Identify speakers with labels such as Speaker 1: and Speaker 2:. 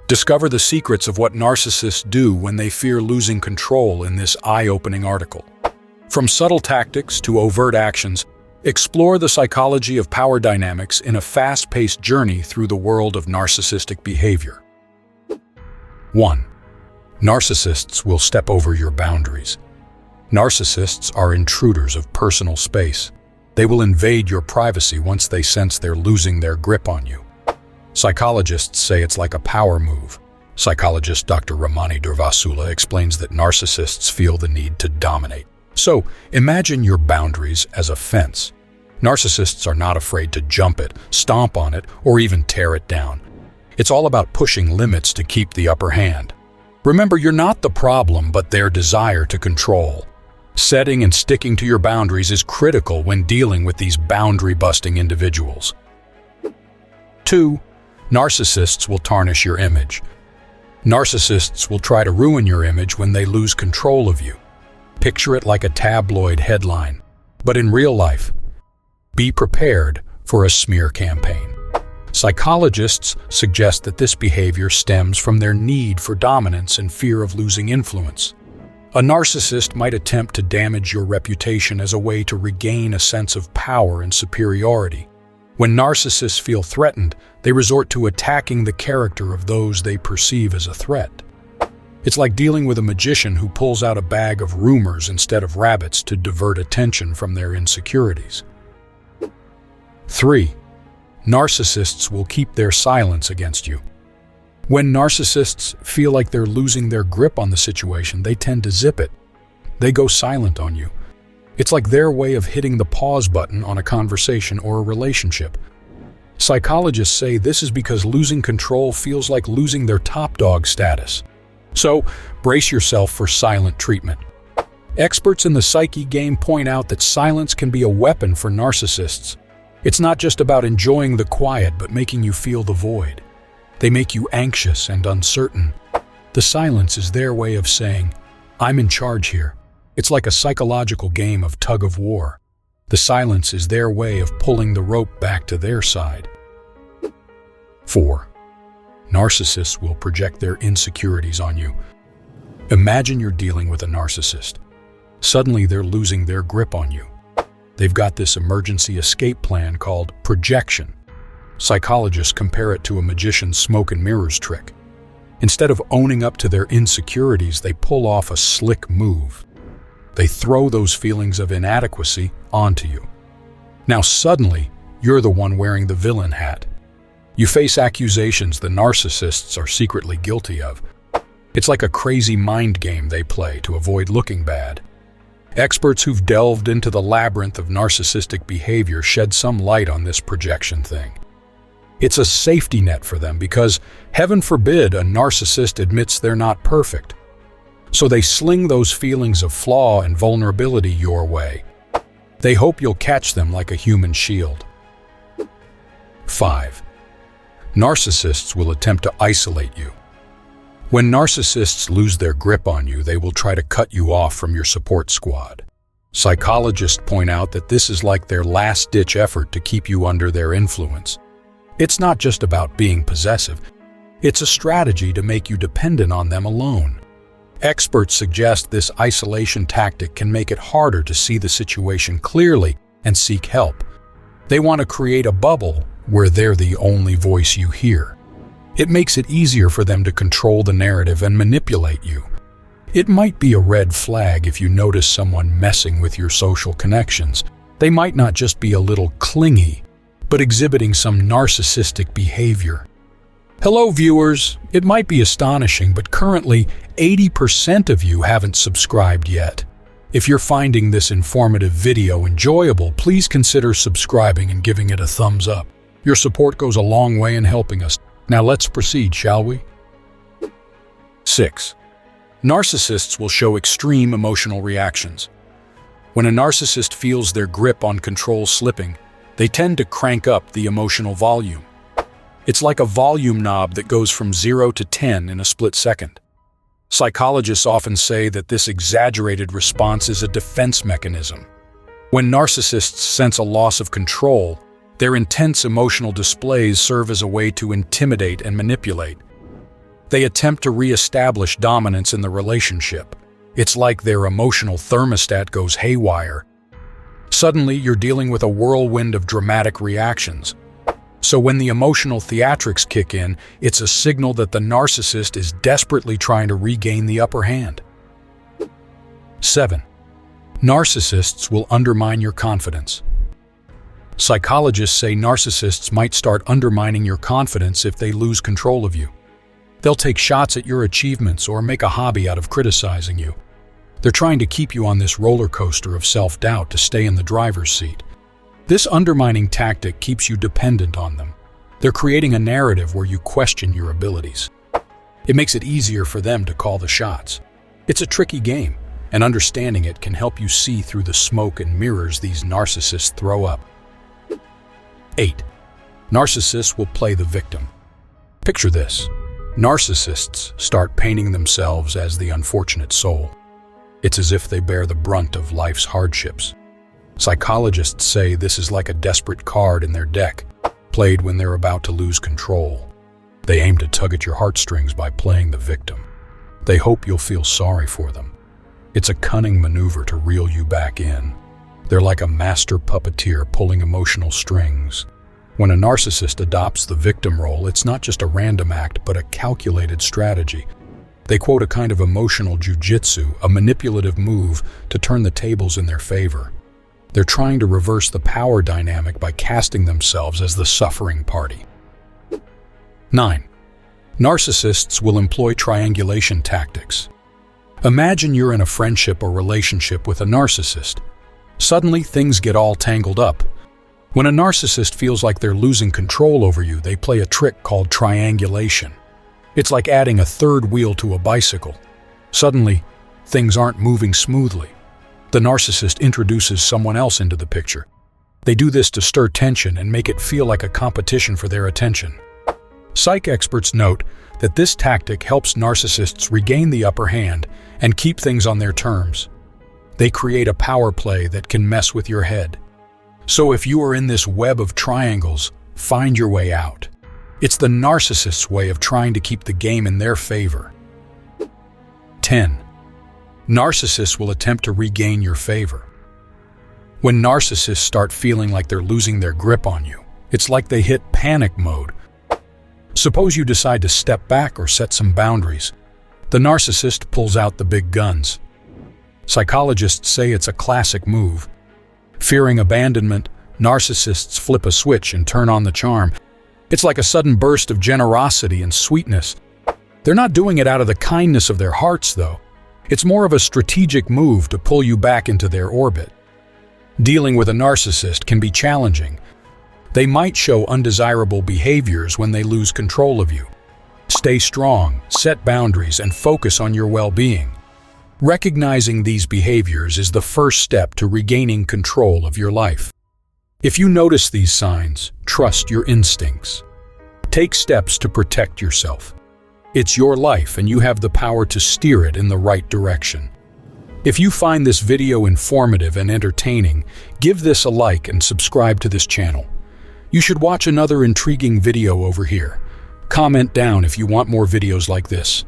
Speaker 1: Discover the secrets of what narcissists do when they fear losing control in this eye-opening article. From subtle tactics to overt actions, explore the psychology of power dynamics in a fast-paced journey through the world of narcissistic behavior. 1. Narcissists will step over your boundaries. Narcissists are intruders of personal space. They will invade your privacy once they sense they're losing their grip on you. Psychologists say it's like a power move. Psychologist Dr. Ramani Durvasula explains that narcissists feel the need to dominate. So, imagine your boundaries as a fence. Narcissists are not afraid to jump it, stomp on it, or even tear it down. It's all about pushing limits to keep the upper hand. Remember, you're not the problem, but their desire to control. Setting and sticking to your boundaries is critical when dealing with these boundary-busting individuals. 2. Narcissists will tarnish your image. Narcissists will try to ruin your image when they lose control of you. Picture it like a tabloid headline. But in real life, be prepared for a smear campaign. Psychologists suggest that this behavior stems from their need for dominance and fear of losing influence. A narcissist might attempt to damage your reputation as a way to regain a sense of power and superiority. When narcissists feel threatened, they resort to attacking the character of those they perceive as a threat. It's like dealing with a magician who pulls out a bag of rumors instead of rabbits to divert attention from their insecurities. 3. Narcissists will keep their silence against you. When narcissists feel like they're losing their grip on the situation, they tend to zip it. They go silent on you. It's like their way of hitting the pause button on a conversation or a relationship. Psychologists say this is because losing control feels like losing their top dog status. So, brace yourself for silent treatment. Experts in the psyche game point out that silence can be a weapon for narcissists. It's not just about enjoying the quiet, but making you feel the void. They make you anxious and uncertain. The silence is their way of saying, "I'm in charge here." It's like a psychological game of tug-of-war. The silence is their way of pulling the rope back to their side. 4. Narcissists will project their insecurities on you. Imagine you're dealing with a narcissist. Suddenly they're losing their grip on you. They've got this emergency escape plan called projection. Psychologists compare it to a magician's smoke and mirrors trick. Instead of owning up to their insecurities, they pull off a slick move. They throw those feelings of inadequacy onto you. Now suddenly, you're the one wearing the villain hat. You face accusations the narcissists are secretly guilty of. It's like a crazy mind game they play to avoid looking bad. Experts who've delved into the labyrinth of narcissistic behavior shed some light on this projection thing. It's a safety net for them because, heaven forbid, a narcissist admits they're not perfect. So they sling those feelings of flaw and vulnerability your way. They hope you'll catch them like a human shield. 5. Narcissists will attempt to isolate you. When narcissists lose their grip on you, they will try to cut you off from your support squad. Psychologists point out that this is like their last-ditch effort to keep you under their influence. It's not just about being possessive. It's a strategy to make you dependent on them alone. Experts suggest this isolation tactic can make it harder to see the situation clearly and seek help. They want to create a bubble where they're the only voice you hear. It makes it easier for them to control the narrative and manipulate you. It might be a red flag if you notice someone messing with your social connections. They might not just be a little clingy, but exhibiting some narcissistic behavior. Hello viewers, it might be astonishing, but currently 80% of you haven't subscribed yet. If you're finding this informative video enjoyable, please consider subscribing and giving it a thumbs up. Your support goes a long way in helping us. Now let's proceed, shall we? 6. Narcissists will show extreme emotional reactions. When a narcissist feels their grip on control slipping, they tend to crank up the emotional volume. It's like a volume knob that goes from 0 to 10 in a split second. Psychologists often say that this exaggerated response is a defense mechanism. When narcissists sense a loss of control, their intense emotional displays serve as a way to intimidate and manipulate. They attempt to re-establish dominance in the relationship. It's like their emotional thermostat goes haywire. Suddenly, you're dealing with a whirlwind of dramatic reactions. So when the emotional theatrics kick in, it's a signal that the narcissist is desperately trying to regain the upper hand. 7. Narcissists will undermine your confidence. Psychologists say narcissists might start undermining your confidence if they lose control of you. They'll take shots at your achievements or make a hobby out of criticizing you. They're trying to keep you on this roller coaster of self-doubt to stay in the driver's seat. This undermining tactic keeps you dependent on them. They're creating a narrative where you question your abilities. It makes it easier for them to call the shots. It's a tricky game, and understanding it can help you see through the smoke and mirrors these narcissists throw up. 8. Narcissists will play the victim. Picture this. Narcissists start painting themselves as the unfortunate soul. It's as if they bear the brunt of life's hardships. Psychologists say this is like a desperate card in their deck, played when they're about to lose control. They aim to tug at your heartstrings by playing the victim. They hope you'll feel sorry for them. It's a cunning maneuver to reel you back in. They're like a master puppeteer pulling emotional strings. When a narcissist adopts the victim role, it's not just a random act, but a calculated strategy. They quote a kind of emotional jujitsu, a manipulative move to turn the tables in their favor. They're trying to reverse the power dynamic by casting themselves as the suffering party. 9. Narcissists will employ triangulation tactics. Imagine you're in a friendship or relationship with a narcissist. Suddenly, things get all tangled up. When a narcissist feels like they're losing control over you, they play a trick called triangulation. It's like adding a third wheel to a bicycle. Suddenly, things aren't moving smoothly. The narcissist introduces someone else into the picture. They do this to stir tension and make it feel like a competition for their attention. Psych experts note that this tactic helps narcissists regain the upper hand and keep things on their terms. They create a power play that can mess with your head. So if you are in this web of triangles, find your way out. It's the narcissist's way of trying to keep the game in their favor. 10. Narcissists will attempt to regain your favor. When narcissists start feeling like they're losing their grip on you, it's like they hit panic mode. Suppose you decide to step back or set some boundaries. The narcissist pulls out the big guns. Psychologists say it's a classic move. Fearing abandonment, narcissists flip a switch and turn on the charm. It's like a sudden burst of generosity and sweetness. They're not doing it out of the kindness of their hearts, though. It's more of a strategic move to pull you back into their orbit. Dealing with a narcissist can be challenging. They might show undesirable behaviors when they lose control of you. Stay strong, set boundaries, and focus on your well-being. Recognizing these behaviors is the first step to regaining control of your life. If you notice these signs, trust your instincts. Take steps to protect yourself. It's your life and you have the power to steer it in the right direction. If you find this video informative and entertaining, give this a like and subscribe to this channel. You should watch another intriguing video over here. Comment down if you want more videos like this.